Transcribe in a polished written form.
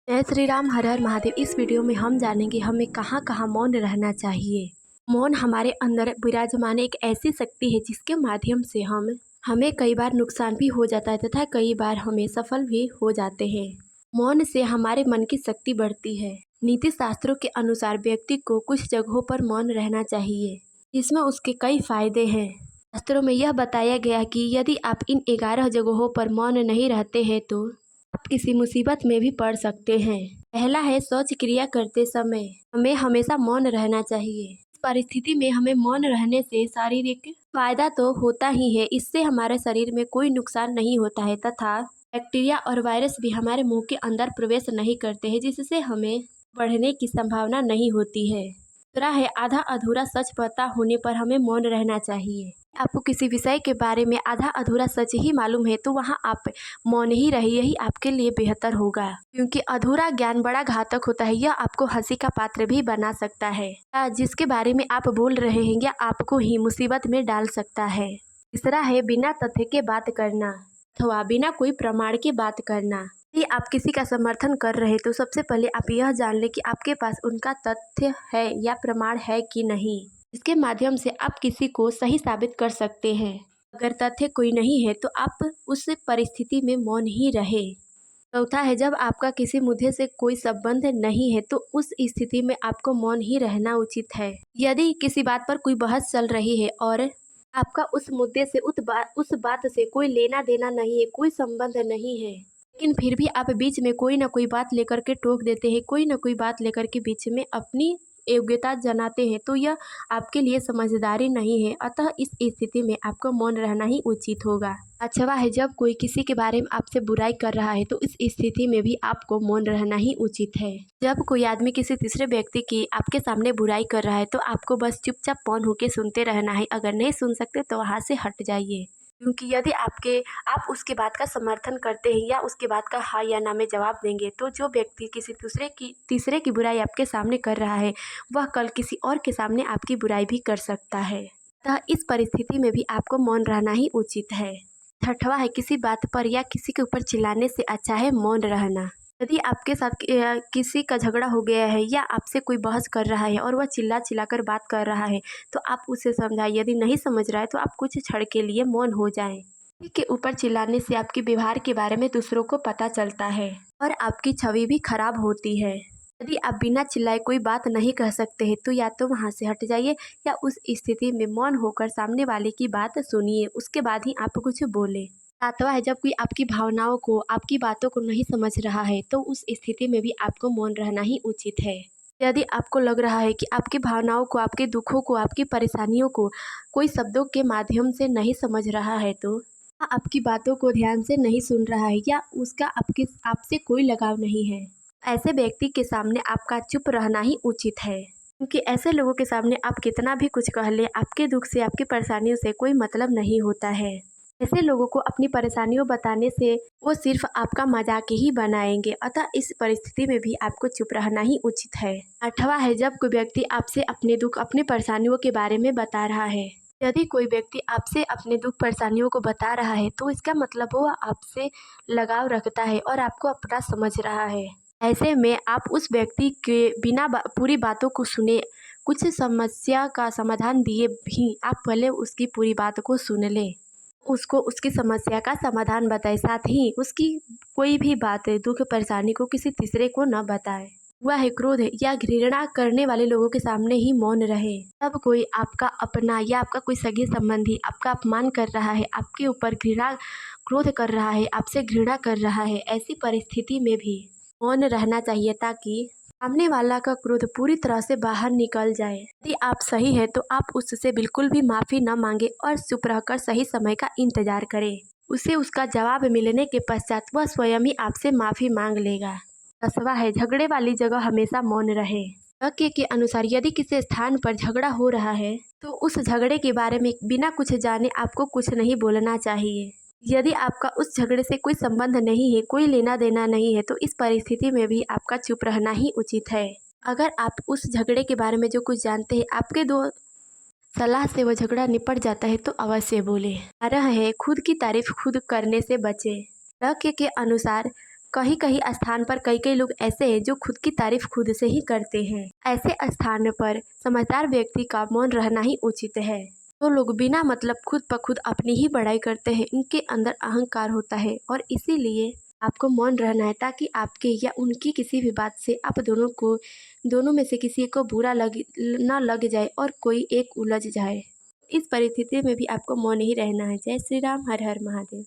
जय श्री राम, हर हर महादेव। इस वीडियो में हम जानेंगे हमें कहाँ कहाँ मौन रहना चाहिए। मौन हमारे अंदर विराजमान एक ऐसी शक्ति है जिसके माध्यम से हमें कई बार नुकसान भी हो जाता है तथा कई बार हमें सफल भी हो जाते हैं। मौन से हमारे मन की शक्ति बढ़ती है। नीति शास्त्रों के अनुसार व्यक्ति को कुछ जगहों पर मौन रहना चाहिए, जिसमें उसके कई फायदे हैं। शास्त्रों में यह बताया गया कि यदि आप इन 11 जगहों पर मौन नहीं रहते हैं तो आप किसी मुसीबत में भी पड़ सकते हैं। पहला है, शौच क्रिया करते समय हमें हमेशा मौन रहना चाहिए। इस परिस्थिति में हमें मौन रहने से शारीरिक फायदा तो होता ही है, इससे हमारे शरीर में कोई नुकसान नहीं होता है तथा बैक्टीरिया और वायरस भी हमारे मुंह के अंदर प्रवेश नहीं करते हैं, जिससे हमें बढ़ने की संभावना नहीं होती है। दूसरा है, आधा अधूरा सच पता होने पर हमें मौन रहना चाहिए। आपको किसी विषय के बारे में आधा अधूरा सच ही मालूम है तो वहाँ आप मौन ही रहिए, यही आपके लिए बेहतर होगा, क्योंकि अधूरा ज्ञान बड़ा घातक होता है। यह आपको हंसी का पात्र भी बना सकता है। जिसके बारे में आप बोल रहे हैं यह आपको ही मुसीबत में डाल सकता है। तीसरा है, बिना तथ्य के बात करना अथवा बिना कोई प्रमाण की बात करना। यदि आप किसी का समर्थन कर रहे तो सबसे पहले आप यह जान लें कि आपके पास उनका तथ्य है या प्रमाण है कि नहीं। इसके माध्यम से आप किसी को सही साबित कर सकते हैं। अगर तथ्य कोई नहीं है तो आप उस परिस्थिति में मौन ही रहे। चौथा है, जब आपका किसी मुद्दे से कोई संबंध नहीं है तो उस स्थिति में आपको मौन ही रहना उचित है। यदि किसी बात पर कोई बहस चल रही है और आपका उस मुद्दे से उस बात से कोई लेना देना नहीं है, कोई संबंध नहीं है, लेकिन फिर भी आप बीच में कोई ना कोई बात लेकर के टोक देते हैं, कोई ना कोई बात लेकर के बीच में अपनी योग्यता जनाते हैं, तो यह आपके लिए समझदारी नहीं है। अतः इस स्थिति में आपको मौन रहना ही उचित होगा। पांचवा है, जब कोई किसी के बारे में आपसे बुराई कर रहा है तो इस स्थिति में भी आपको मौन रहना ही उचित है। जब कोई आदमी किसी तीसरे व्यक्ति की आपके सामने बुराई कर रहा है तो आपको बस चुपचाप मौन होकर सुनते रहना है। अगर नहीं सुन सकते तो वहाँ से हट जाइए, क्योंकि यदि आप उसके बात का समर्थन करते हैं या उसके बात का हाँ या ना में जवाब देंगे तो जो व्यक्ति किसी तीसरे की बुराई आपके सामने कर रहा है वह कल किसी और के सामने आपकी बुराई भी कर सकता है। अतः इस परिस्थिति में भी आपको मौन रहना ही उचित है। छठवां है, किसी बात पर या किसी के ऊपर चिल्लाने से अच्छा है मौन रहना। यदि आपके साथ किसी का झगड़ा हो गया है या आपसे कोई बहस कर रहा है और वह चिल्ला कर बात कर रहा है तो आप उसे समझाइए। यदि नहीं समझ रहा है तो आप कुछ क्षण के लिए मौन हो जाएं। किसी के ऊपर चिल्लाने से आपके व्यवहार के बारे में दूसरों को पता चलता है और आपकी छवि भी खराब होती है। यदि आप बिना चिल्लाए कोई बात नहीं कह सकते हैं तो या तो वहाँ से हट जाइए या उस स्थिति में मौन होकर सामने वाले की बात सुनिए, उसके बाद ही आप कुछ बोले। सातवां है, जब कोई आपकी भावनाओं को, आपकी बातों को नहीं समझ रहा है तो उस स्थिति में भी आपको मौन रहना ही उचित है। यदि आपको लग रहा है कि आपकी भावनाओं को, आपके दुखों को, आपकी परेशानियों को कोई शब्दों के माध्यम से नहीं समझ रहा है तो आपकी बातों को ध्यान से नहीं सुन रहा है या उसका आपसे कोई लगाव नहीं है, ऐसे व्यक्ति के सामने आपका चुप रहना ही उचित है। क्योंकि ऐसे लोगों के सामने आप कितना भी कुछ कह ले, आपके दुख से, आपकी परेशानियों से कोई मतलब नहीं होता है। ऐसे लोगों को अपनी परेशानियों बताने से वो सिर्फ आपका मजाक ही बनाएंगे। अतः इस परिस्थिति में भी आपको चुप रहना ही उचित है। आठवां है, जब कोई व्यक्ति आपसे अपने दुख, अपनी परेशानियों के बारे में बता रहा है। यदि कोई व्यक्ति आपसे अपने दुख परेशानियों को बता रहा है तो इसका मतलब वो आपसे लगाव रखता है और आपको अपना समझ रहा है। ऐसे में आप उस व्यक्ति के बिना पूरी बातों को सुने, कुछ समस्या का समाधान दिए भी आप पहले उसकी पूरी बात को सुन लें, उसको उसकी समस्या का समाधान बताए, साथ ही उसकी कोई भी बात, दुख परेशानी को किसी तीसरे को न बताए। वह है, क्रोध या घृणा करने वाले लोगों के सामने ही मौन रहे। तब कोई आपका अपना या आपका कोई सगे संबंधी आपका अपमान कर रहा है, आपके ऊपर क्रोध कर रहा है, आपसे घृणा कर रहा है, ऐसी परिस्थिति में भी मौन रहना चाहिए ताकि सामने वाला का क्रोध पूरी तरह से बाहर निकल जाए। यदि आप सही है तो आप उससे बिल्कुल भी माफ़ी न मांगे और चुप रहकर सही समय का इंतजार करें। उसे उसका जवाब मिलने के पश्चात वह स्वयं ही आपसे माफ़ी मांग लेगा। 10वां है, झगड़े वाली जगह हमेशा मौन रहे। वाक्य के अनुसार यदि किसी स्थान पर झगड़ा हो रहा है तो उस झगड़े के बारे में बिना कुछ जाने आपको कुछ नहीं बोलना चाहिए। यदि आपका उस झगड़े से कोई संबंध नहीं है, कोई लेना देना नहीं है तो इस परिस्थिति में भी आपका चुप रहना ही उचित है। अगर आप उस झगड़े के बारे में जो कुछ जानते हैं, आपके दो सलाह से वो झगड़ा निपट जाता है तो अवश्य बोले। 12 है, खुद की तारीफ खुद करने से बचे। वाक्य के अनुसार कहीं कहीं स्थान पर कई कई लोग ऐसे हैं जो खुद की तारीफ खुद से ही करते हैं। ऐसे स्थान पर समझदार व्यक्ति का मौन रहना ही उचित है। तो लोग बिना मतलब खुद ब खुद अपनी ही बड़ाई करते हैं, इनके अंदर अहंकार होता है और इसीलिए आपको मौन रहना है, ताकि आपके या उनकी किसी भी बात से आप दोनों में से किसी को बुरा ना लग जाए और कोई एक उलझ जाए। इस परिस्थिति में भी आपको मौन ही रहना है। जय श्री राम, हर हर महादेव।